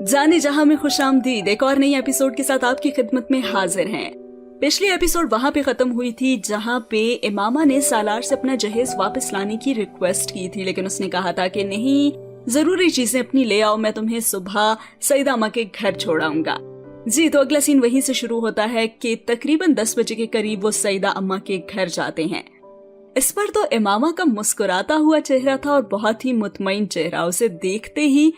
जाने जहां में खुशामदीद एक और नई एपिसोड के साथ आपकी खिदमत में हाजिर हैं। पिछली एपिसोड वहां पे खत्म हुई थी जहां पे इमामा ने सालार से अपना जहेज वापस लाने की रिक्वेस्ट की थी, लेकिन उसने कहा था कि नहीं, जरूरी चीजें अपनी ले आओ, मैं तुम्हें सुबह सईदा अम्मा के घर छोड़ाऊंगा। जी, तो अगला सीन वहीं से शुरू होता है कि तकरीबन 10 बजे के करीब वो सईदा अम्मा के घर जाते हैं। इस पर तो इमामा का मुस्कुराता हुआ चेहरा था और बहुत ही मुतमईन चेहरा। उसे देखते ही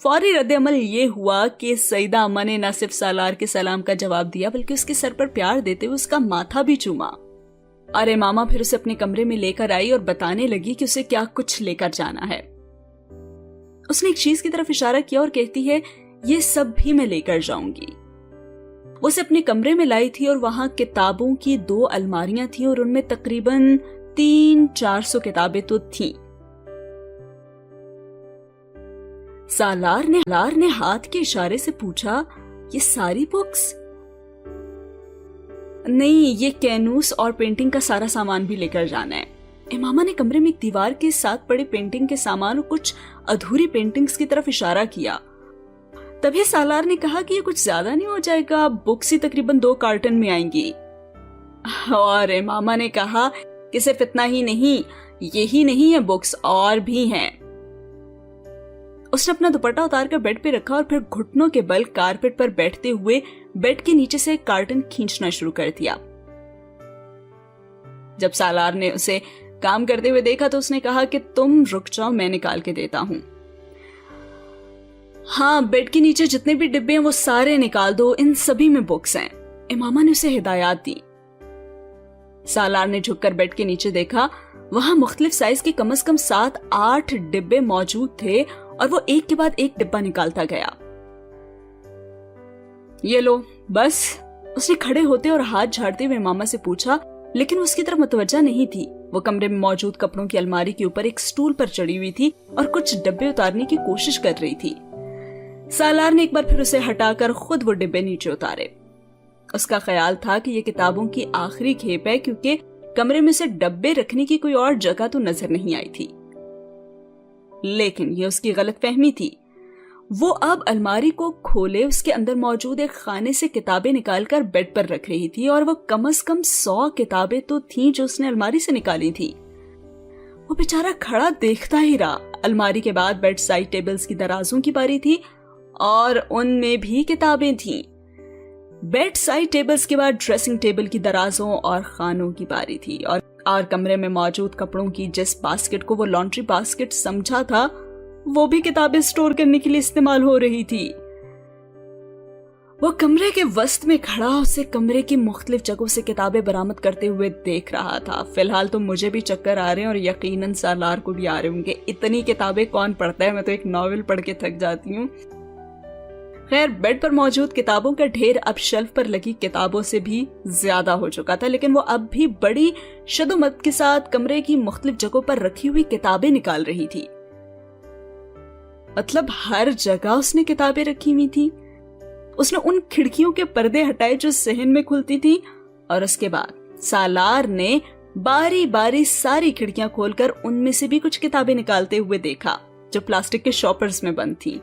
फौरी रद्द-ए-अमल ये हुआ कि सईदा अम्मा ने न सिर्फ सालार के सलाम का जवाब दिया बल्कि उसके सर पर प्यार देते हुए उसका माथा भी चूमा। और इमामा फिर उसे अपने कमरे में लेकर आई और बताने लगी कि उसे क्या कुछ लेकर जाना है। उसने एक चीज की तरफ इशारा किया और कहती है, ये सब भी मैं लेकर जाऊंगी। वो उसे अपने कमरे में लाई थी और वहां किताबों की 2 अलमारियां थी और उनमें तकरीबन 300-400 किताबें तो थीं। सालार ने हाथ के इशारे से पूछा, ये सारी बुक्स? नहीं, ये कैनूस और पेंटिंग का सारा सामान भी लेकर जाना है। इमामा ने कमरे में एक दीवार के साथ पड़े पेंटिंग के सामान और कुछ अधूरी पेंटिंग्स की तरफ इशारा किया। तभी सालार ने कहा कि ये कुछ ज्यादा नहीं हो जाएगा, बुक्स ही तकरीबन 2 कार्टन में आएंगी। और इमामा ने कहा कि सिर्फ इतना ही नहीं, यही नहीं है, बुक्स और भी हैं। उसने अपना दुपट्टा उतार कर बेड पे रखा और फिर घुटनों के बल कारपेट पर बैठते हुए बेड के नीचे से एक कार्टन खींचना शुरू कर दिया। जब सालार ने उसे काम करते हुए देखा तो उसने कहा कि तुम रुक जाओ, मैं निकाल के देता हूं। हाँ, बेड के नीचे जितने भी डिब्बे हैं वो सारे निकाल दो, इन सभी में बुक्स हैं। इमामा ने उसे हिदायत दी। सालार ने झुककर बेड के नीचे देखा, वहां मुख्तलिफ साइज के कम से कम 7-8 डिब्बे मौजूद थे और वो एक के बाद एक डिब्बा निकालता गया। ये लो, बस। उसने खड़े होते और हाथ झाड़ते हुए इमामा से पूछा, लेकिन उसकी तरफ मुतवज्जा नहीं थी। वो कमरे में मौजूद कपड़ों की अलमारी के ऊपर एक स्टूल पर चढ़ी हुई थी और कुछ डिब्बे उतारने की कोशिश कर रही थी। सालार ने एक बार फिर उसे हटाकर खुद वो डिब्बे नीचे उतारे। उसका ख्याल था कि ये किताबों की आखिरी खेप है, क्योंकि कमरे में से डब्बे रखने की कोई और जगह तो नजर नहीं आई थी। लेकिन ये उसकी गलतफहमी थी। वो अब अलमारी को खोले उसके अंदर मौजूद एक खाने से किताबें निकालकर बेड पर रख रही थी और वो कम से कम 100 किताबें तो थीं जो उसने अलमारी से निकाली थी। वो बेचारा खड़ा देखता ही रहा। अलमारी के बाद बेड साइड टेबल्स की दराजों की बारी थी और उनमें भी किताबें थीं। बेड साइड टेबल्स के बाद ड्रेसिंग टेबल की दराजों और खानों की बारी थी और कमरे में मौजूद कपड़ों की जिस बास्केट को वो लॉन्ड्री बास्केट समझा था, वो भी किताबें स्टोर करने के लिए इस्तेमाल हो रही थी। वो कमरे के वस्त में खड़ा उसे कमरे की मुख्तलिफ जगहों से किताबें बरामद करते हुए देख रहा था। फिलहाल तो मुझे भी चक्कर आ रहे हैं और यकीनन सालार को भी आ रहे होंगे। इतनी किताबें कौन पढ़ता है, मैं तो एक नॉवेल पढ़ के थक जाती हूँ। खैर, बेड पर मौजूद किताबों का ढेर अब शेल्फ पर लगी किताबों से भी ज्यादा हो चुका था, लेकिन वो अब भी बड़ी शदोमत के साथ कमरे की मुख्तलिफ जगहों पर रखी हुई किताबें निकाल रही थी। मतलब हर जगह उसने किताबें रखी हुई थी। उसने उन खिड़कियों के पर्दे हटाए जो सहन में खुलती थी और उसके बाद सालार ने बारी बारी सारी खिड़कियां खोलकर उनमें से भी कुछ किताबें निकालते हुए देखा जो प्लास्टिक के शॉपर्स में बंद थी।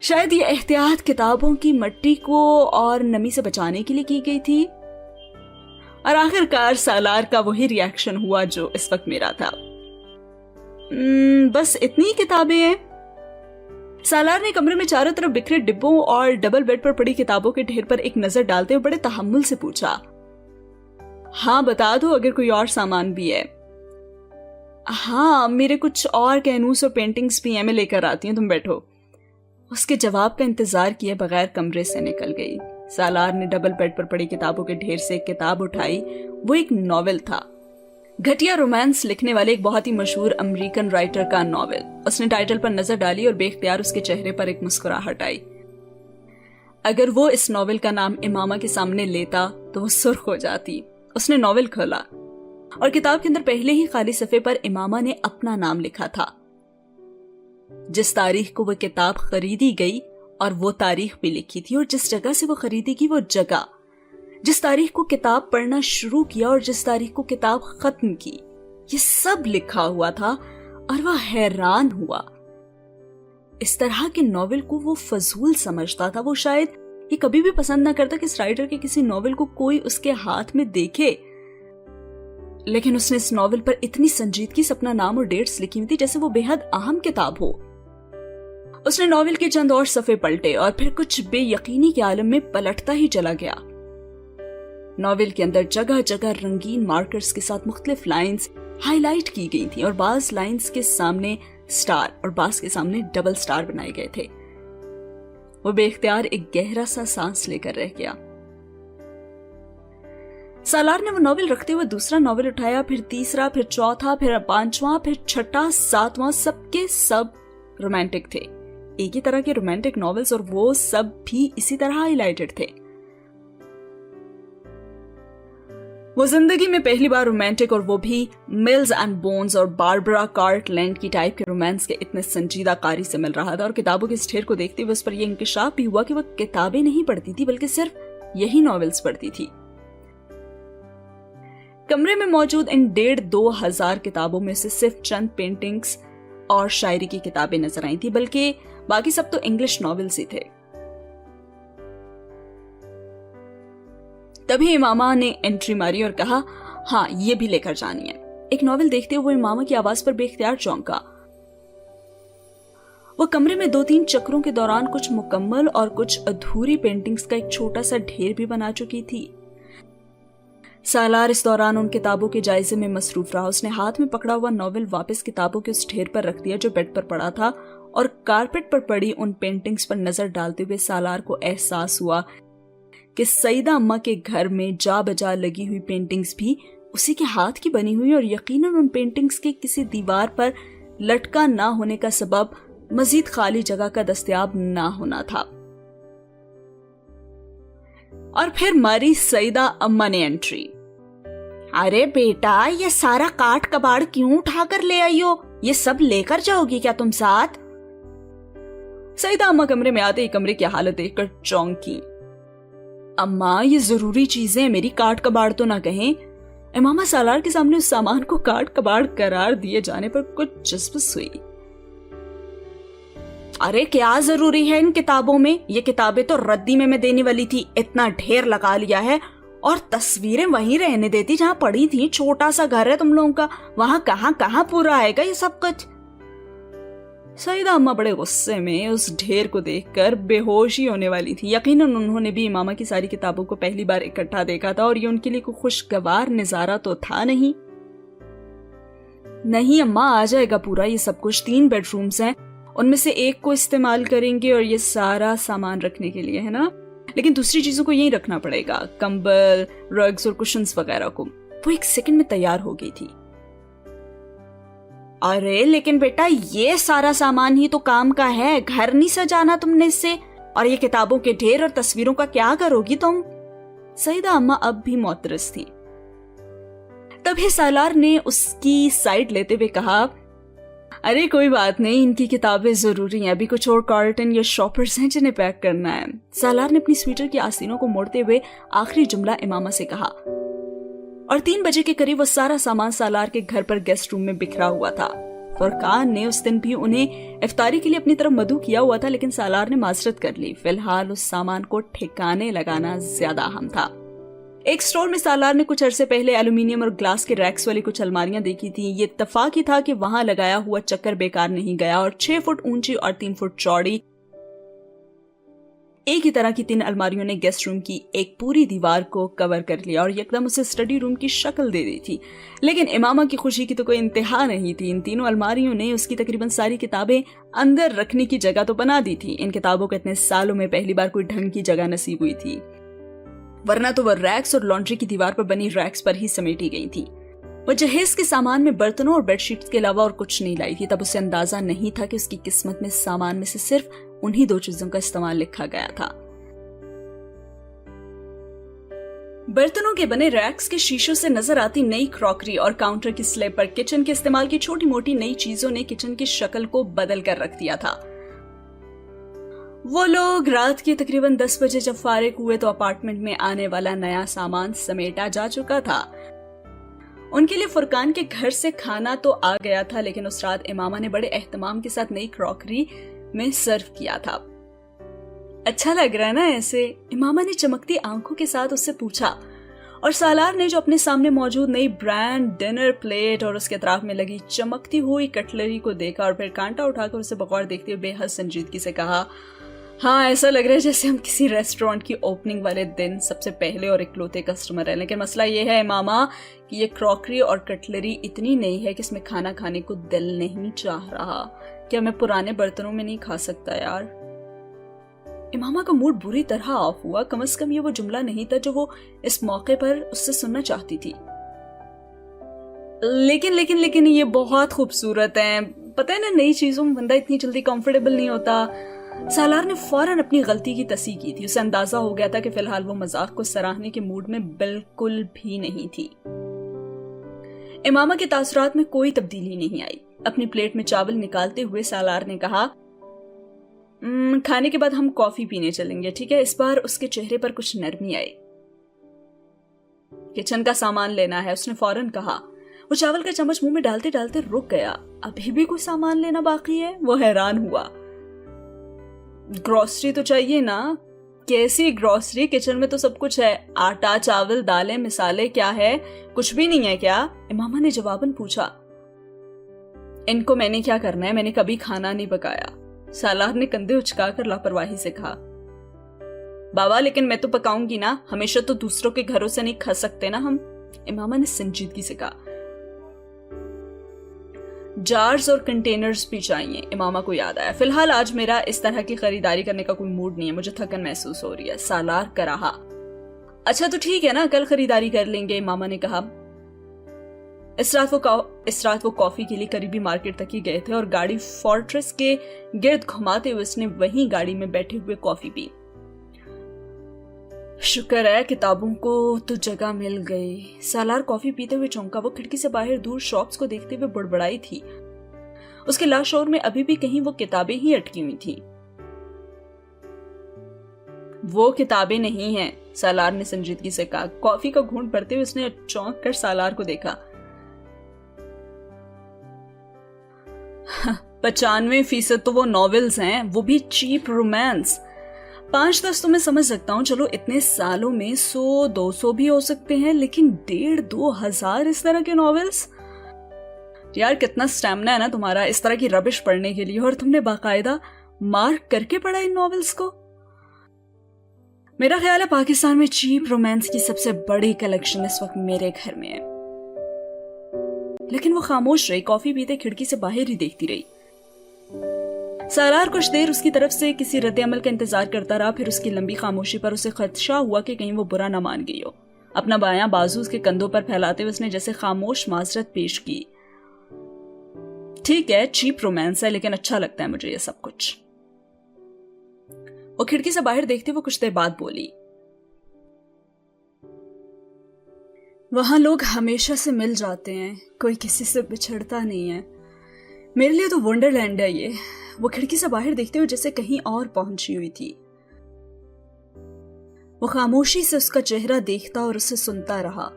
शायद ये एहतियात किताबों की मट्टी को और नमी से बचाने के लिए की गई थी। और आखिरकार सालार का वही रिएक्शन हुआ जो इस वक्त मेरा था। बस इतनी किताबें हैं? सालार ने कमरे में चारों तरफ बिखरे डिब्बों और डबल बेड पर पड़ी किताबों के ढेर पर एक नजर डालते हुए बड़े तहम्मुल से पूछा, हाँ बता दो अगर कोई और सामान भी है। हाँ, मेरे कुछ और कैनूस और पेंटिंग्स भी हैं, मैं लेकर आती हूँ, तुम बैठो। उसके जवाब का इंतजार किए बगैर कमरे से निकल गई। सालार ने डबल बेड पर पड़ी किताबों के ढेर से एक किताब उठाई। वो एक नॉवेल था, घटिया रोमांस लिखने वाले एक बहुत ही मशहूर अमेरिकन राइटर का नॉवेल। उसने टाइटल पर नजर डाली और बेख्तियार उसके चेहरे पर एक मुस्कुराहट आई। अगर वो इस नॉवेल का नाम इमामा के सामने लेता तो वो सुर्ख हो जाती। उसने नॉवेल खोला और किताब के अंदर पहले ही खाली सफे पर इमामा ने अपना नाम लिखा था। जिस तारीख को वो किताब खरीदी गई और वो तारीख भी लिखी थी, और जिस जगह से वो खरीदी गई वो जगह, जिस तारीख को किताब पढ़ना शुरू किया और जिस तारीख को किताब खत्म की, ये सब लिखा हुआ था। और वह हैरान हुआ। इस तरह के नॉवेल को वो फजूल समझता था। वो शायद ये कभी भी पसंद ना करता कि इस राइटर के किसी नॉवेल को कोई उसके हाथ में देखे, लेकिन उसने इस नॉवेल पर इतनी संजीदगी से अपना नाम और डेट्स लिखी हुई थी जैसे वो बेहद अहम किताब हो। उसने नॉवेल के चंद और सफ़े पलटे और फिर कुछ बेयकीनी के आलम में पलटता ही चला गया। नॉवेल के अंदर जगह जगह रंगीन मार्कर्स के साथ मुख्तलिफ लाइंस हाईलाइट की गई थी और बाज लाइंस के सामने स्टार और बाज के सामने डबल स्टार बनाए गए थे। वो बेख्तियार एक गहरा सा सांस लेकर रह गया। सालार ने वो नॉवेल रखते हुए दूसरा नॉवेल उठाया, फिर तीसरा, फिर चौथा, फिर पांचवा, फिर छठा, सातवां, सबके सब रोमांटिक थे। एक ही तरह के रोमांटिक नॉवेल्स और वो सब भी इसी तरह हाईलाइटेड थे। वो जिंदगी में पहली बार रोमांटिक और वो भी मिल्स एंड बोन्स और बारबरा कार्टलैंड की टाइप के रोमांस के इतने संजीदा कारी से मिल रहा था। और किताबों के इस ढेर को देखते हुए उस पर यह इंकशाफ भी हुआ कि वो किताबें नहीं पढ़ती थी बल्कि सिर्फ यही नॉवेल्स पढ़ती थी। कमरे में मौजूद इन 1,500-2,000 किताबों में से सिर्फ चंद पेंटिंग्स और शायरी की किताबें नजर आई थी, बल्कि बाकी सब तो इंग्लिश नॉवेल्स ही थे। तभी इमामा ने एंट्री मारी और कहा, हाँ ये भी लेकर जानी है। एक नॉवेल देखते हुए इमामा की आवाज पर बेख्तियार चौंका। वो कमरे में 2-3 चक्रों के दौरान कुछ मुकम्मल और कुछ अधूरी पेंटिंग्स का एक छोटा सा ढेर भी बना चुकी थी। सालार इस दौरान उन किताबों के जायजे में मसरूफ रहा। उसने हाथ में पकड़ा हुआ नॉवेल वापस किताबों के उस ढेर पर रख दिया जो बेड पर पड़ा था और कारपेट पर पड़ी उन पेंटिंग्स पर नजर डालते हुए सालार को एहसास हुआ कि सईदा अम्मा के घर में जा बजा लगी हुई पेंटिंग्स भी उसी के हाथ की बनी हुई और यकीनन उन पेंटिंग्स के किसी दीवार पर लटका ना होने का सबब मजीद खाली जगह का दस्तयाब ना होना था। और फिर मारी सईदा अम्मा ने एंट्री। अरे बेटा, ये सारा काट कबाड़ क्यों उठा कर ले आई हो? ये सब लेकर जाओगी क्या तुम साथ? सईदा अम्मा कमरे में आते ही कमरे की हालत देखकर चौंकी। अम्मा, ये जरूरी चीजें मेरी काट कबाड़ तो ना कहें। इमामा सालार के सामने उस सामान को काट कबाड़ करार दिए जाने पर कुछ जस्बस हुई। अरे क्या जरूरी है इन किताबों में? ये किताबें तो रद्दी में मैं देने वाली थी, इतना ढेर लगा लिया है। और तस्वीरें वहीं रहने देती जहां पड़ी थी। छोटा सा घर है तुम लोगों का, वहां कहां पूरा आएगा ये सब कुछ। सईदा अम्मा बड़े गुस्से में उस ढेर को देखकर बेहोश ही होने वाली थी। यकीनन उन्होंने भी इमामा की सारी किताबों को पहली बार इकट्ठा देखा था और ये उनके लिए कोई खुशगवार नजारा तो था नहीं। नहीं अम्मा, आ जाएगा पूरा ये सब कुछ। 3 बेडरूम्स हैं, उनमें से एक को इस्तेमाल करेंगे और ये सारा सामान रखने के लिए, है ना? लेकिन दूसरी चीजों को यही रखना पड़ेगा, कंबल, रग्स और कुशन्स वगैरह को। वो एक सेकंड में तैयार हो गई थी। अरे लेकिन बेटा, ये सारा सामान ही तो काम का है, घर नहीं सजाना तुमने इससे। और ये किताबों के ढेर और तस्वीरों का क्या करोगी तुम? सईदा अम्मा अब भी मोतरस थी। तभी सालार ने उसकी साइड लेते हुए कहा, अरे कोई बात नहीं, इनकी किताबें जरूरी हैं, अभी कुछ और कार्टन या शॉपर्स हैं जिन्हें पैक करना है। सालार ने अपनी स्वेटर की आस्तीनों को मोड़ते हुए आखिरी जुमला इमामा से कहा और 3 बजे के करीब वो सारा सामान सालार के घर पर गेस्ट रूम में बिखरा हुआ था। फरकान ने उस दिन भी उन्हें इफ्तारी के लिए अपनी तरफ मदऊ किया हुआ था, लेकिन सालार ने माजरत कर ली। फिलहाल उस सामान को ठिकाने लगाना ज्यादा अहम था। एक स्टोर में सालार ने कुछ अरसे पहले एल्यूमिनियम और ग्लास के रैक्स वाली कुछ अलमारियां देखी थी। ये इत्तफाक ही था कि वहां लगाया हुआ चक्कर बेकार नहीं गया और 6 फुट ऊंची और 3 फुट चौड़ी एक ही तरह की 3 अलमारियों ने गेस्ट रूम की एक पूरी दीवार को कवर कर लिया और एकदम उसे स्टडी रूम की शक्ल दे दी थी। लेकिन इमामा की खुशी की तो कोई इंतहा नहीं थी। इन तीनों अलमारियों ने उसकी तकरीबन सारी किताबें अंदर रखने की जगह तो बना दी थी। इन किताबों को इतने सालों में पहली बार कोई ढंग की जगह नसीब हुई थी, वरना तो वह रैक्स और लॉन्ड्री की दीवार पर बनी रैक्स पर ही समेटी गई थी। वह जहेज के सामान में बर्तनों और बेडशीट्स के अलावा और कुछ नहीं लाई थी। तब उसे अंदाजा नहीं था कि उसकी किस्मत में सामान में से सिर्फ उन्हीं 2 चीजों का इस्तेमाल लिखा गया था। बर्तनों के बने रैक्स के शीशों से नजर आती नई क्रॉकरी और काउंटर की स्लैब पर किचन के इस्तेमाल की छोटी मोटी नई चीजों ने किचन की शक्ल को बदल कर रख दिया था। वो लोग रात के तकरीबन 10 बजे जब फारिग हुए तो अपार्टमेंट में आने वाला नया सामान समेटा जा चुका था। उनके लिए फुरकान के घर से खाना तो आ गया था, लेकिन उस रात इमामा ने बड़े एहतमाम के साथ नई क्रॉकरी में सर्व किया था। अच्छा लग रहा है ना ऐसे? इमामा ने चमकती आंखों के साथ उससे पूछा, और सालार ने जो अपने सामने मौजूद नई ब्रांड डिनर प्लेट और उसके अतराफ में लगी चमकती हुई कटलरी को देखा और फिर कांटा उठाकर उसे बगौर देखते हुए बेहद संजीदगी से कहा, हाँ ऐसा लग रहा है जैसे हम किसी रेस्टोरेंट की ओपनिंग वाले दिन सबसे पहले और इकलौते कस्टमर हैं। लेकिन मसला ये है इमामा कि ये क्रॉकरी और कटलरी इतनी नई है कि इसमें खाना खाने को दिल नहीं चाह रहा। क्या मैं पुराने बर्तनों में नहीं खा सकता यार? इमामा का मूड बुरी तरह ऑफ हुआ। कम से कम ये वो जुमला नहीं था जो वो इस मौके पर उससे सुनना चाहती थी। लेकिन ये बहुत खूबसूरत है। पता है ना, नई चीजों में बंदा इतनी जल्दी कंफर्टेबल नहीं होता। सालार ने फौरन अपनी गलती की तस्दीक की थी। उसे अंदाजा हो गया था कि फिलहाल वो मजाक को सराहने के मूड में बिल्कुल भी नहीं थी। इमामा के तासुरात में कोई तब्दीली नहीं आई। अपनी प्लेट में चावल निकालते हुए सालार ने कहा, खाने के बाद हम कॉफी पीने चलेंगे, ठीक है? इस बार उसके चेहरे पर कुछ नरमी आई। किचन का सामान लेना है, उसने फौरन कहा। वो चावल का चम्मच मुंह में डालते डालते रुक गया। अभी भी कोई सामान लेना बाकी है? वो हैरान हुआ। ग्रोसरी तो चाहिए ना? कैसी ग्रोसरी? किचन में तो सब कुछ है। आटा, चावल, दालें, मिसाले, क्या है? कुछ भी नहीं है क्या? इमामा ने जवाबन पूछा। इनको मैंने क्या करना है? मैंने कभी खाना नहीं पकाया। सालार ने कंधे उचकाकर लापरवाही से कहा। बाबा लेकिन मैं तो पकाऊंगी ना, हमेशा तो दूसरों के घरों से नहीं खा सकते ना हम, इमामा ने संजीदगी से कहा। जार्स और कंटेनर्स भी चाहिए, इमामा को याद आया। फिलहाल आज मेरा इस तरह की खरीदारी करने का कोई मूड नहीं है, मुझे थकन महसूस हो रही है, सालार का रहा। अच्छा तो ठीक है ना, कल खरीदारी कर लेंगे, इमामा ने कहा। इस रात वो कॉफी के लिए करीबी मार्केट तक ही गए थे और गाड़ी फोर्ट्रेस के गिर्द घुमाते हुए उसने वहीं गाड़ी में बैठे हुए कॉफी पी। शुक्र है किताबों को तो जगह मिल गई। सालार कॉफी पीते हुए चौंका। वो खिड़की से बाहर दूर शॉप्स को देखते हुए बड़बड़ाई थी। उसके लाशोर में अभी भी कहीं वो किताबें ही अटकी हुई थी। वो किताबें नहीं हैं, सालार ने संजीदगी से कहा। कॉफी का घूंट भरते हुए उसने चौंक कर सालार को देखा। 95% तो वो नॉवेल्स हैं, वो भी चीप रोमांस। 5-10 तो मैं समझ सकता हूँ, चलो इतने सालों में 100-200 भी हो सकते हैं, लेकिन 1,500-2,000 इस तरह के नॉवेल्स? यार कितना स्टैमिना है ना तुम्हारा इस तरह की रबिश पढ़ने के लिए, और तुमने बाकायदा मार्क करके पढ़ा इन नॉवेल्स को। मेरा ख्याल है पाकिस्तान में चीप रोमांस की सबसे बड़ी कलेक्शन इस वक्त मेरे घर में है। लेकिन वो खामोश रही, कॉफी पीते खिड़की से बाहर ही देखती रही। सालार कुछ देर उसकी तरफ से किसी रद्द-ए-अमल का इंतजार करता रहा। फिर उसकी लंबी खामोशी पर उसे खदशा हुआ कि कहीं वो बुरा ना मान गई हो। अपना बायां बाजू उसके कंधों पर फैलाते हुए उसने जैसे खामोश माजरत पेश की। ठीक है, चीप रोमांस है, लेकिन अच्छा लगता है मुझे ये सब कुछ। वो खिड़की से बाहर देखते हुए कुछ देर बाद बोली, वहां लोग हमेशा से मिल जाते हैं, कोई किसी से बिछड़ता नहीं है। मेरे लिए तो वंडरलैंड है ये। वो खिड़की से बाहर देखते हुए जैसे कहीं और पहुंची हुई थी। वो खामोशी से उसका चेहरा देखता और उसे सुनता रहा।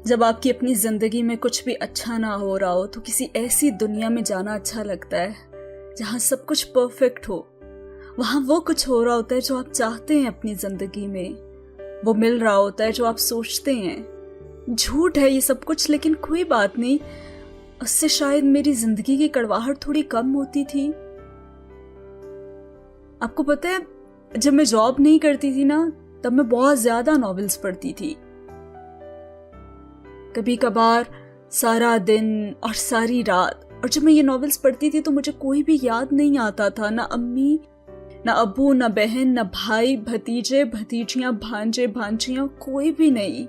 जब आपकी अपनी जिंदगी में कुछ भी अच्छा ना हो रहा हो तो किसी ऐसी दुनिया में जाना अच्छा लगता है जहां सब कुछ परफेक्ट हो। वहां वो कुछ हो रहा होता है जो आप चाहते हैं अपनी जिंदगी में, वो मिल रहा होता है जो आप सोचते हैं। झूठ है ये सब कुछ, लेकिन कोई बात नहीं, उससे शायद मेरी जिंदगी की कड़वाहट थोड़ी कम होती थी। आपको पता है, जब मैं जॉब नहीं करती थी ना, तब मैं बहुत ज्यादा नॉवेल्स पढ़ती थी। कभी कभार सारा दिन और सारी रात। और जब मैं ये नॉवेल्स पढ़ती थी तो मुझे कोई भी याद नहीं आता था, ना अम्मी, ना अबू, ना बहन, ना भाई, भतीजे, भतीजियां, भांजे, भांजियां, कोई भी नहीं।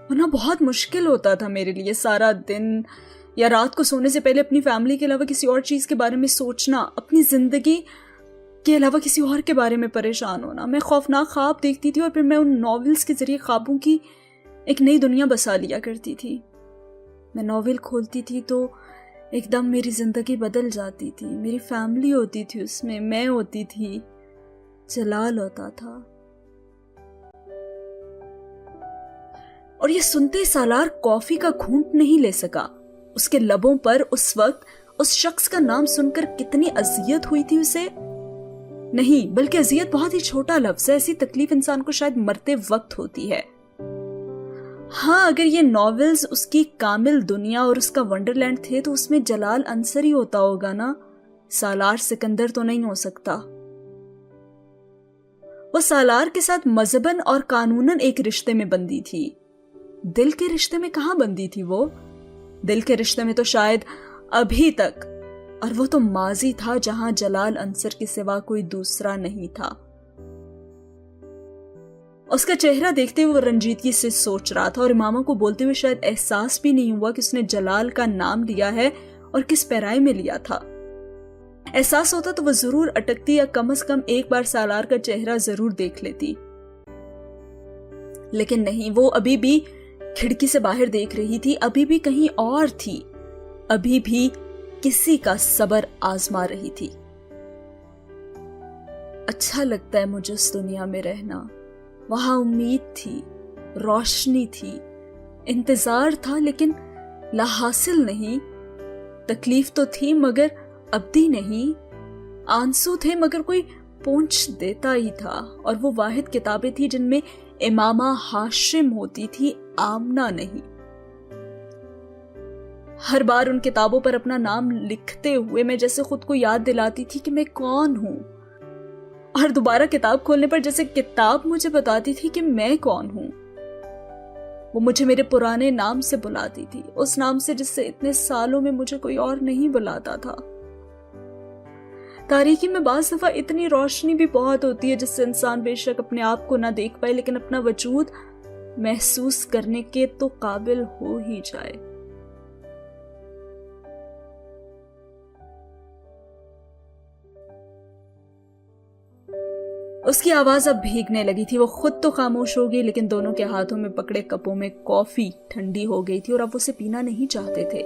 वरना बहुत मुश्किल होता था मेरे लिए सारा दिन या रात को सोने से पहले अपनी फैमिली के अलावा किसी और चीज के बारे में सोचना, अपनी जिंदगी के अलावा किसी और के बारे में परेशान होना। मैं खौफनाक ख्वाब देखती थी और फिर मैं उन नॉवेल्स के जरिए ख्वाबों की एक नई दुनिया बसा लिया करती थी। मैं नॉवेल खोलती थी तो एकदम मेरी जिंदगी बदल जाती थी। मेरी फैमिली होती थी उसमें, मैं होती थी, जलाल होता था। और ये सुनते सालार कॉफी का घूंट नहीं ले सका। اس کے لبوں پر اس وقت اس شخص کا نام سن کر کتنی اذیت ہوئی تھی اسے. نہیں بلکہ اذیت بہت ہی چھوٹا لفظ ہے. ایسی تکلیف انسان کو شاید مرتے وقت ہوتی ہے. ہاں اگر یہ ناولز اس کی کامل دنیا اور اس کا ونڈرلینڈ تھے تو اس میں جلال انصر ہی ہوتا ہوگا نا. سالار سکندر تو نہیں ہو سکتا. وہ سالار کے ساتھ مذہباً اور قانوناً ایک رشتے میں بندی تھی. دل کے رشتے میں کہاں بندی تھی وہ؟ دل کے رشتے میں تو شاید ابھی تک، اور وہ تو ماضی تھا جہاں جلال انصر کے سوا کوئی دوسرا نہیں تھا. اس کا چہرہ دیکھتے ہوئے وہ رنجیدگی سے سوچ رہا تھا اور امامہ کو بولتے ہوئے شاید احساس بھی نہیں ہوا کہ اس نے جلال کا نام لیا ہے اور کس پیرائی میں لیا تھا. احساس ہوتا تو وہ ضرور اٹکتی یا کم از کم ایک بار سالار کا چہرہ ضرور دیکھ لیتی. لیکن نہیں، وہ ابھی بھی کھڑکی سے باہر دیکھ رہی تھی، ابھی بھی کہیں اور تھی، ابھی بھی کسی کا صبر آزما رہی تھی. اچھا لگتا ہے مجھے اس دنیا میں رہنا. وہاں امید تھی، روشنی تھی، انتظار تھا لیکن لا حاصل نہیں. تکلیف تو تھی مگر ابدی نہیں. آنسو تھے مگر کوئی پونچھ دیتا ہی تھا. اور وہ واحد کتابیں تھی جن میں امامہ ہاشم ہوتی تھی، آمنہ نہیں. ہر بار ان کتابوں پر اپنا نام لکھتے ہوئے میں جیسے خود کو یاد دلاتی تھی کہ میں کون ہوں، اور دوبارہ کتاب کھولنے پر جیسے کتاب مجھے بتاتی تھی کہ میں کون ہوں. وہ مجھے میرے پرانے نام سے بلاتی تھی، اس نام سے جس سے اتنے سالوں میں مجھے کوئی اور نہیں بلاتا تھا. تاریکی میں بعض دفعہ اتنی روشنی بھی بہت ہوتی ہے جس سے انسان بے شک اپنے آپ کو نہ دیکھ پائے لیکن اپنا وجود محسوس کرنے کے تو قابل ہو ہی جائے. اس کی آواز اب بھیگنے لگی تھی. وہ خود تو خاموش ہو گئی لیکن دونوں کے ہاتھوں میں پکڑے کپوں میں کافی ٹھنڈی ہو گئی تھی اور اب اسے پینا نہیں چاہتے تھے.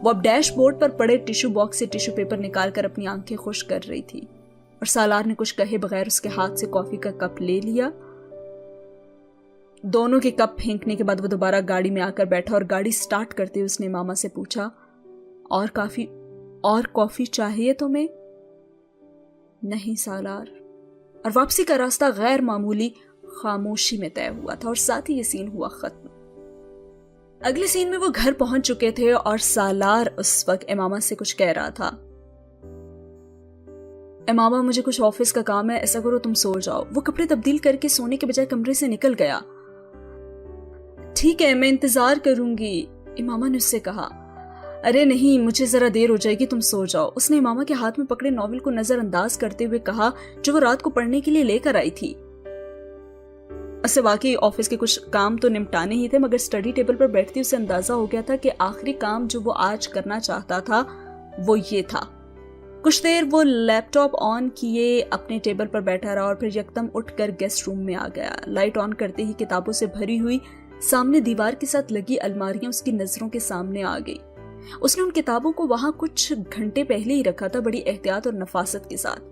وہ اب ڈیش بورڈ پر پڑے ٹیشو باکس سے ٹیشو پیپر نکال کر اپنی آنکھیں خشک کر رہی تھی اور سالار نے کچھ کہے بغیر اس کے ہاتھ سے کافی کا کپ لے لیا. دونوں کے کپ پھینکنے کے بعد وہ دوبارہ گاڑی میں آ کر بیٹھا اور گاڑی سٹارٹ کرتے ہوئے اس نے ماما سے پوچھا، اور کافی چاہیے تمہیں؟ نہیں سالار. اور واپسی کا راستہ غیر معمولی خاموشی میں طے ہوا تھا اور ساتھ ہی یہ سین ہوا ختم. اگلے سین میں وہ گھر پہنچ چکے تھے اور سالار اس وقت امامہ سے کچھ کہہ رہا تھا. امامہ مجھے کچھ آفس کا کام ہے، ایسا کرو تم سو جاؤ. وہ کپڑے تبدیل کر کے سونے کے بجائے کمرے سے نکل گیا. ٹھیک ہے میں انتظار کروں گی، امامہ نے اس سے کہا. ارے نہیں مجھے ذرا دیر ہو جائے گی، تم سو جاؤ. اس نے امامہ کے ہاتھ میں پکڑے ناول کو نظر انداز کرتے ہوئے کہا جو وہ رات کو پڑھنے کے لیے لے کر آئی تھی. اسے واقعی آفس کے کچھ کام تو نمٹانے ہی تھے مگر اسٹڈی ٹیبل پر بیٹھتی اسے اندازہ ہو گیا تھا کہ آخری کام جو وہ آج کرنا چاہتا تھا وہ یہ تھا. کچھ دیر وہ لیپ ٹاپ آن کیے اپنے ٹیبل پر بیٹھا رہا اور پھر یکدم اٹھ کر گیسٹ روم میں آ گیا. لائٹ آن کرتے ہی کتابوں سے بھری ہوئی سامنے دیوار کے ساتھ لگی الماریاں اس کی نظروں کے سامنے آ گئی. اس نے ان کتابوں کو وہاں کچھ گھنٹے پہلے ہی رکھا تھا بڑی احتیاط اور نفاست کے ساتھ.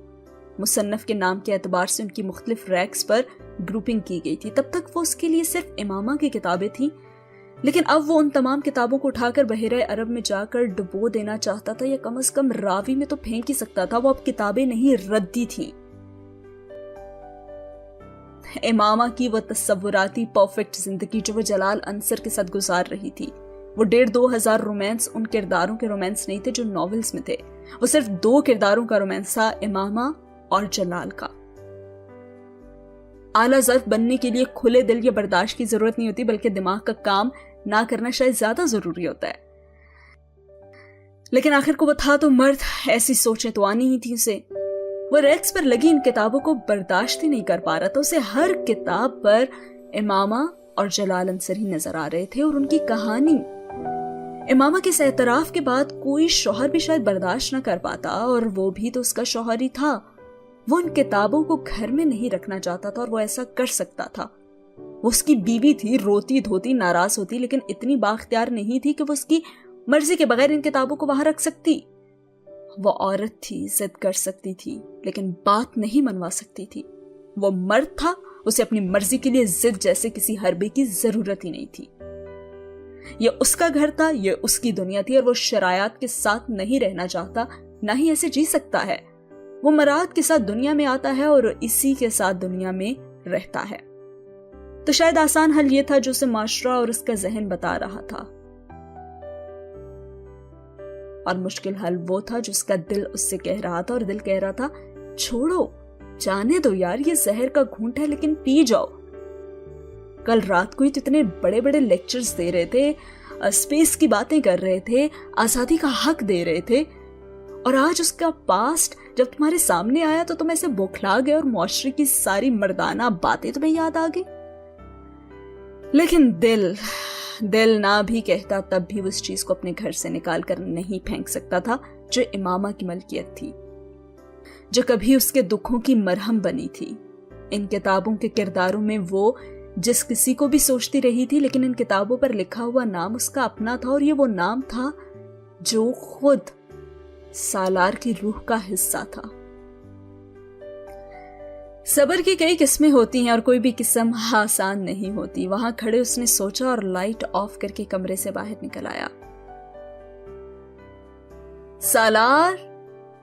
مصنف کے نام کے اعتبار سے ان کی مختلف ریکس پر گروپنگ کی گئی تھی. تب تک وہ اس کے لیے صرف امامہ کی کتابیں تھیں لیکن اب وہ ان تمام کتابوں کو اٹھا کر بحیرہ عرب میں جا کر ڈبو دینا چاہتا تھا یا کم از کم راوی میں تو پھینک ہی سکتا تھا. وہ اب کتابیں نہیں ردی تھیں. امامہ کی وہ تصوراتی پرفیکٹ زندگی جو وہ جلال انصر کے ساتھ گزار رہی تھی، وہ 1,500 رومانس ان کرداروں کے رومانس نہیں تھے جو ناولز میں تھے. وہ صرف 2 کرداروں کا رومانس تھا، امامہ اور جلال کا. اعلیٰ ظرف بننے کے لیے کھلے دل یا برداشت کی ضرورت نہیں ہوتی بلکہ دماغ کا کام نہ کرنا شاید زیادہ ضروری ہوتا ہے. لیکن آخر کو وہ تھا تو مرد، ایسی سوچیں تو آنی ہی تھی اسے. وہ ریکس پر لگی ان کتابوں کو برداشت ہی نہیں کر پا رہا تھا. اسے ہر کتاب پر امامہ اور جلال انصر ہی نظر آ رہے تھے اور ان کی کہانی. امامہ کے اس اعتراف کے بعد کوئی شوہر بھی شاید برداشت نہ کر پاتا اور وہ بھی تو اس کا شوہر ہی تھا. وہ ان کتابوں کو گھر میں نہیں رکھنا چاہتا تھا اور وہ ایسا کر سکتا تھا. وہ اس کی بیوی تھی، روتی دھوتی ناراض ہوتی لیکن اتنی بااختیار نہیں تھی کہ وہ اس کی مرضی کے بغیر ان کتابوں کو وہاں رکھ سکتی. وہ عورت تھی، ضد کر سکتی تھی لیکن بات نہیں منوا سکتی تھی. وہ مرد تھا، اسے اپنی مرضی کے لیے ضد جیسے کسی حربے کی ضرورت ہی نہیں تھی. یہ اس کا گھر تھا، یہ اس کی دنیا تھی، اور وہ شرائط کے ساتھ نہیں رہنا چاہتا، نہ ہی ایسے جی سکتا ہے۔ وہ مراد کے ساتھ دنیا میں آتا ہے اور اسی کے ساتھ دنیا میں رہتا ہے۔ تو شاید آسان حل یہ تھا جو اسے معاشرہ اور اس کا ذہن بتا رہا تھا، اور مشکل حل وہ تھا جو اس کا دل اس سے کہہ رہا تھا، اور دل کہہ رہا تھا چھوڑو، جانے دو یار، یہ زہر کا گھونٹ ہے لیکن پی جاؤ۔ کل رات کو ہی تو اتنے بڑے بڑے لیکچرز دے رہے تھے، اسپیس کی باتیں کر رہے تھے، آزادی کا حق دے رہے تھے، اور آج اس کا پاسٹ جب تمہارے سامنے آیا تو تم ایسے بوکھلا گئے اور معاشرے کی ساری مردانہ باتیں تمہیں یاد آ گئی۔ لیکن دل نہ بھی کہتا تب بھی اس چیز کو اپنے گھر سے نکال کر نہیں پھینک سکتا تھا جو امامہ کی ملکیت تھی، جو کبھی اس کے دکھوں کی مرہم بنی تھی۔ ان کتابوں کے کرداروں میں وہ جس کسی کو بھی سوچتی رہی تھی، لیکن ان کتابوں پر لکھا ہوا نام اس کا اپنا تھا، اور یہ وہ نام تھا جو خود سالار کی روح کا حصہ تھا۔ صبر کی کئی قسمیں ہوتی ہیں اور کوئی بھی قسم آسان نہیں ہوتی۔ وہاں کھڑے اس نے سوچا اور لائٹ آف کر کے کمرے سے باہر نکل آیا۔ سالار!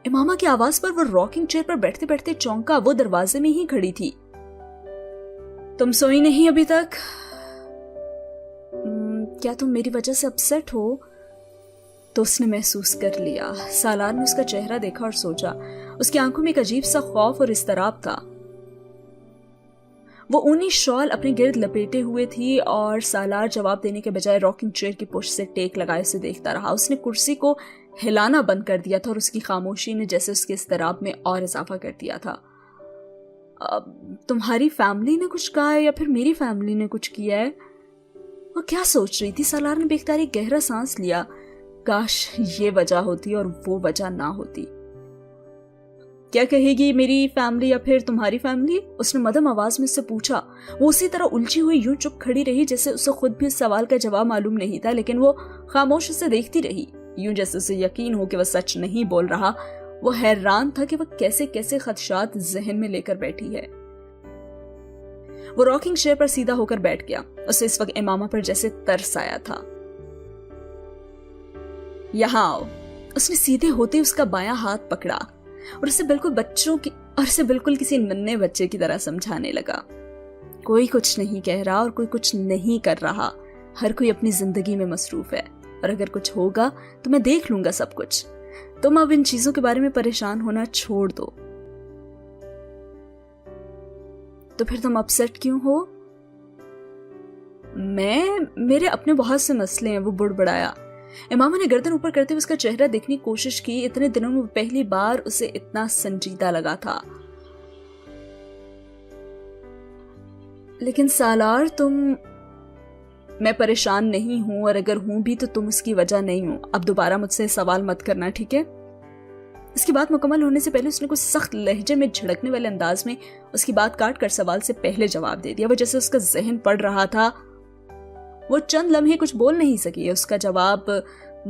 امامہ کی آواز پر وہ راکنگ چیئر پر بیٹھتے بیٹھتے چونکا، وہ دروازے میں ہی کھڑی تھی۔ تم سوئی نہیں ابھی تک؟ کیا تم میری وجہ سے اپسیٹ ہو؟ تو اس نے محسوس کر لیا۔ سالار نے اس کا چہرہ دیکھا اور سوچا، اس کی آنکھوں میں ایک عجیب سا خوف اور اضطراب تھا۔ وہ اونی شال اپنے گرد لپیٹے ہوئے تھی اور سالار جواب دینے کے بجائے راکنگ چیئر کی پشت سے ٹیک لگائے اسے دیکھتا رہا۔ اس نے کرسی کو ہلانا بند کر دیا تھا اور اس کی خاموشی نے جیسے اس کے اضطراب میں اور اضافہ کر دیا تھا۔ تمہاری فیملی نے کچھ کہا ہے یا پھر میری فیملی نے کچھ کیا ہے؟ وہ کیا سوچ رہی تھی؟ سالار نے بے اختیاری گہرا سانس لیا۔ کاش یہ وجہ ہوتی اور وہ وجہ نہ ہوتی۔ کیا کہے گی، میری فیملی یا پھر تمہاری فیملی؟ اس نے مدھم آواز میں اس سے پوچھا۔ وہ اسی طرح الجھی ہوئی یوں چپ کھڑی رہی جیسے اسے خود بھی اس سوال کا جواب معلوم نہیں تھا، لیکن وہ خاموش اسے دیکھتی رہی، یوں جیسے اسے یقین ہو کہ وہ سچ نہیں بول رہا۔ وہ حیران تھا کہ وہ کیسے کیسے خدشات ذہن میں لے کر بیٹھی ہے۔ وہ راکنگ چیئر پر سیدھا ہو کر بیٹھ گیا۔ اسے اس وقت امامہ پر جیسے ترس آیا تھا۔ یہاں آؤ۔ اس نے سیدھے ہوتے اس کا بایاں ہاتھ پکڑا اور اسے بالکل کسی ننھے بچے کی طرح سمجھانے لگا۔ کوئی کچھ نہیں کہہ رہا اور کوئی کچھ نہیں کر رہا، ہر کوئی اپنی زندگی میں مصروف ہے، اور اگر کچھ ہوگا تو میں دیکھ لوں گا سب کچھ۔ تم اب ان چیزوں کے بارے میں پریشان ہونا چھوڑ دو۔ تو پھر تم اپسیٹ کیوں ہو؟ میرے اپنے بہت سے مسئلے ہیں، وہ بڑبڑایا۔ امامہ نے گردن اوپر کرتے ہوئے اس کا چہرہ دیکھنے کی کوشش کی۔ اتنے دنوں میں پہلی بار اسے اتنا سنجیدہ لگا تھا۔ لیکن سالار، میں پریشان نہیں ہوں، اور اگر ہوں بھی تو تم اس کی وجہ نہیں ہو۔ اب دوبارہ مجھ سے سوال مت کرنا، ٹھیک ہے؟ اس کی بات مکمل ہونے سے پہلے اس نے کچھ سخت لہجے میں جھڑکنے والے انداز میں اس کی بات کاٹ کر سوال سے پہلے جواب دے دیا۔ وہ جیسے اس کا ذہن پڑھ رہا تھا۔ وہ چند لمحے کچھ بول نہیں سکی۔ اس کا جواب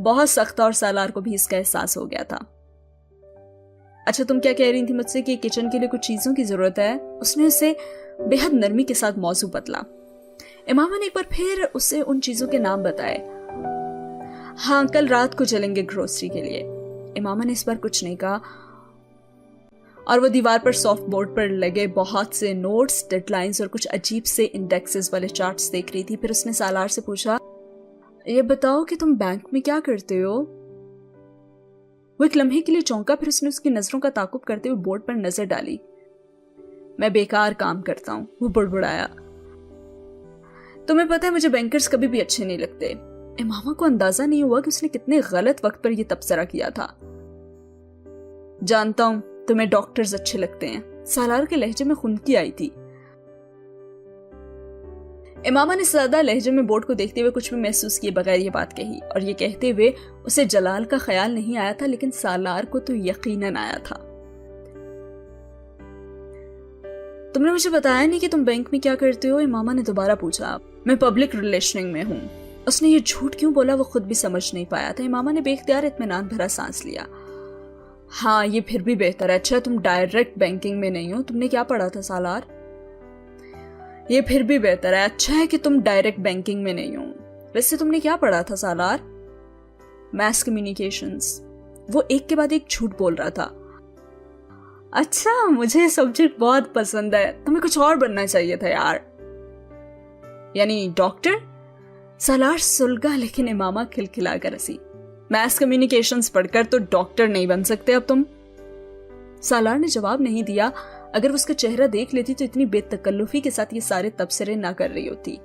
بہت سخت تھا اور سالار کو بھی اس کا احساس ہو گیا تھا۔ اچھا، تم کیا کہہ رہی تھی مجھ سے کہ کچن کے لیے کچھ چیزوں کی ضرورت ہے؟ اس نے اسے بے حد نرمی کے ساتھ موضوع بدلا۔ امامہ نے ایک بار پھر اسے ان چیزوں کے نام بتائے۔ ہاں، کل رات کو چلیں گے گروسری کے لیے۔ امامہ نے اس بار کچھ نہیں کہا، اور وہ دیوار پر سافٹ بورڈ پر لگے بہت سے نوٹس، ڈیڈ لائنز اور کچھ عجیب سے انڈیکسز والے چارٹس دیکھ رہی تھی۔ پھر اس نے سالار سے پوچھا، یہ بتاؤ کہ تم بینک میں کیا کرتے ہو؟ وہ ایک لمحے کے لیے چونکا، پھر اس نے اس کی نظروں کا تعاقب کرتے ہوئے بورڈ پر نظر ڈالی۔ میں بیکار کام کرتا ہوں، وہ بڑبڑایا۔ تمہیں پتہ ہے مجھے بینکرز کبھی بھی اچھے نہیں لگتے۔ امامہ کو اندازہ نہیں ہوا کہ اس نے کتنے غلط وقت پر یہ تبصرہ کیا تھا۔ جانتا ہوں تمہیں ڈاکٹرز اچھے لگتے ہیں، سالار کے لہجے میں خنکی آئی تھی۔ امامہ نے سادہ لہجے میں بورڈ کو دیکھتے ہوئے کچھ بھی محسوس کیے بغیر یہ بات کہی، اور یہ کہتے ہوئے اسے جلال کا خیال نہیں آیا تھا، لیکن سالار کو تو یقیناً آیا تھا۔ تم نے مجھے بتایا نہیں کہ تم بینک میں کیا کرتے ہو؟ امامہ نے دوبارہ پوچھا۔ میں پبلک ریلیشننگ میں ہوں۔ اس نے یہ جھوٹ کیوں بولا وہ خود بھی سمجھ نہیں پایا تھا۔ امامہ نے بے اختیار اطمینان بھرا سانس لیا۔ ہاں، یہ پھر بھی بہتر ہے۔ اچھا، تم ڈائریکٹ بینکنگ میں نہیں ہو۔ تم نے کیا پڑھا تھا سالار؟ یہ پھر بھی بہتر ہے۔ اچھا ہے کہ تم ڈائریکٹ بینکنگ میں نہیں ہو۔ ویسے تم نے کیا پڑھا تھا سالار؟ Mass communications. وہ ایک کے بعد ایک جھوٹ بول رہا تھا. اچھا، مجھے سبجیکٹ بہت پسند ہے. تمہیں کچھ اور بننا چاہیے تھا یار. یعنی ڈاکٹر؟ سالار سلگا لیکن امامہ کھلکھلا کر ہنسی. میس کمیونیکیشنز پڑھ کر تو ڈاکٹر نہیں بن سکتے اب تم. سالار نے جواب نہیں دیا. اگر وہ اس کا چہرہ دیکھ لیتی تو اتنی بے تکلفی کے ساتھ یہ سارے تبصرے نہ کر رہی ہوتی.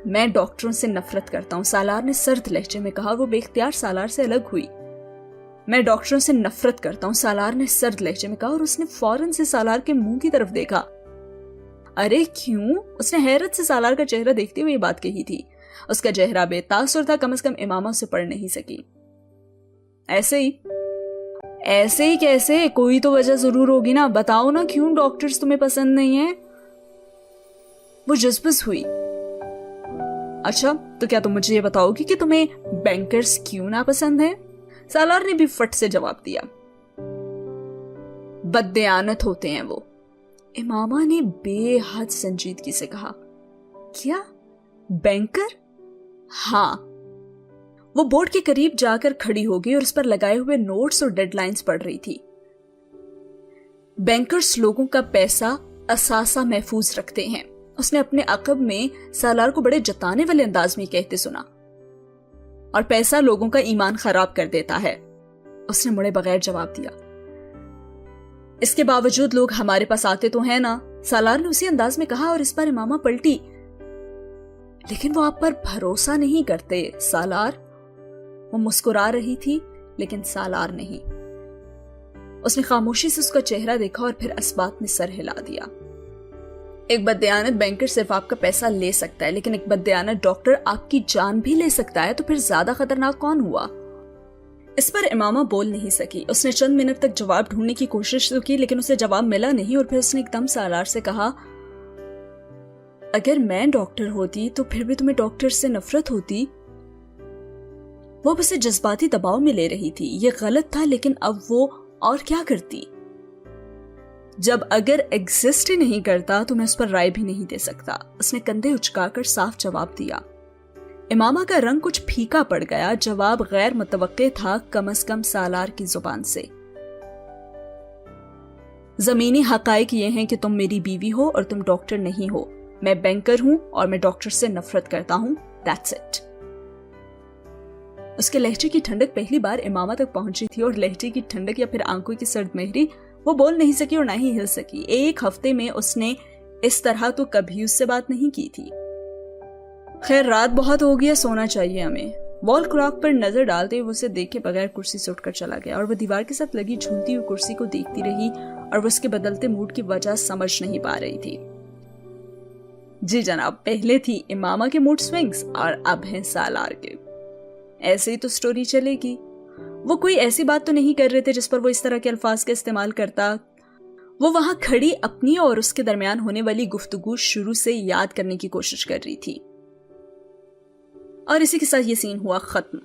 میں ڈاکٹروں سے نفرت کرتا ہوں، سالار نے سرد لہجے میں کہا. وہ بے اختیار سالار سے الگ ہوئی. میں ڈاکٹروں سے نفرت کرتا ہوں، سالار نے سرد لہجے میں کہا، اور اس نے فوراً سے سالار کے منہ کی طرف دیکھا. ارے کیوں؟ اس نے حیرت سے سالار کا چہرہ دیکھتے ہوئے یہ بات کہی تھی. اس کا چہرہ بے تاثر تھا. کم از کم امامہ اسے پڑھ نہیں سکی. ایسے ہی. ایسے ہی کیسے؟ کوئی تو وجہ ضرور ہوگی نا. بتاؤ نا کیوں ڈاکٹرز تمہیں پسند نہیں ہیں؟ وہ جذبس ہوئی. اچھا تو کیا تم مجھے یہ بتاؤ گی کہ تمہیں بینکرز کیوں نہ پسند ہیں؟ سالار نے بھی فٹ سے جواب دیا. بددیانت ہوتے ہیں وہ. امامہ نے بے حد سنجیدگی سے کہا. کیا بینکر؟ ہاں. وہ بورڈ کے قریب جا کر کھڑی ہو گئی اور اس پر لگائے ہوئے نوٹس اور ڈیڈ لائنز پڑھ رہی تھی. بینکرز لوگوں کا پیسہ اثاثہ محفوظ رکھتے ہیں. اس نے اپنے عقب میں سالار کو بڑے جتانے والے انداز میں کہتے سنا. اور پیسہ لوگوں کا ایمان خراب کر دیتا ہے. اس نے مڑے بغیر جواب دیا. اس کے باوجود لوگ ہمارے پاس آتے تو ہیں نا، سالار نے اسی انداز میں کہا. اور اس پر امامہ پلٹی. لیکن وہ آپ پر بھروسہ نہیں کرتے سالار. وہ مسکرا رہی تھی لیکن سالار نہیں. اس نے خاموشی سے اس کا چہرہ دیکھا اور پھر اسبات میں سر ہلا دیا. ایک بددیانت بینکر صرف آپ کا پیسہ لے سکتا ہے، لیکن ایک بددیانت ڈاکٹر آپ کی جان بھی لے سکتا ہے. تو پھر زیادہ خطرناک کون ہوا؟ اس پر امامہ بول نہیں سکی. اس نے چند منٹ تک جواب ڈھونڈنے کی کوشش تو کی لیکن اسے جواب ملا نہیں. اور پھر اس نے ایک دم سالار سے کہا، اگر میں ڈاکٹر ہوتی تو پھر بھی تمہیں ڈاکٹر سے نفرت ہوتی. وہ اب اسے جذباتی دباؤ میں لے رہی تھی. یہ غلط تھا لیکن اب وہ اور کیا کرتی؟ جب اگر ایگزسٹ ہی نہیں کرتا تو میں اس پر رائے بھی نہیں دے سکتا. اس نے کندھے اچکا کر صاف جواب دیا. امامہ کا رنگ کچھ پھیکا پڑ گیا. جواب غیر متوقع تھا، کم از کم سالار کی زبان سے. زمینی حقائق یہ ہیں کہ تم میری بیوی ہو اور تم ڈاکٹر نہیں ہو. میں بینکر ہوں اور میں ڈاکٹر سے نفرت کرتا ہوں. That's it. اس کے لہجے کی ٹھنڈک پہلی بار امامہ تک پہنچی تھی، اور لہجے کی ٹھنڈک یا پھر آنکھوں کی سرد مہری. وہ بول نہیں سکی اور نہ ہی ہل سکی. ایک ہفتے میں اس نے اس طرح تو کبھی اس سے بات نہیں کی تھی. خیر رات بہت ہو گئی ہے، سونا چاہیے ہمیں. وال کلاک پر نظر ڈالتے ہوئے اسے دیکھے بغیر کرسی سے اٹھ کر چلا گیا. اور وہ دیوار کے ساتھ لگی جھولتی ہوئی کرسی کو دیکھتی رہی اور وہ اس کے بدلتے موڈ کی وجہ سمجھ نہیں پا رہی تھی. جی جناب، پہلے تھی امامہ کے موڈ سوئنگز اور اب ہیں سالار کے. ایسے ہی تو سٹوری چلے گی. وہ کوئی ایسی بات تو نہیں کر رہے تھے جس پر وہ اس طرح کے الفاظ کا استعمال کرتا. وہ وہاں کھڑی اپنی اور اس کے درمیان ہونے والی گفتگو شروع سے یاد کرنے کی کوشش کر رہی تھی. اور اسی کے ساتھ یہ سین ہوا ختم.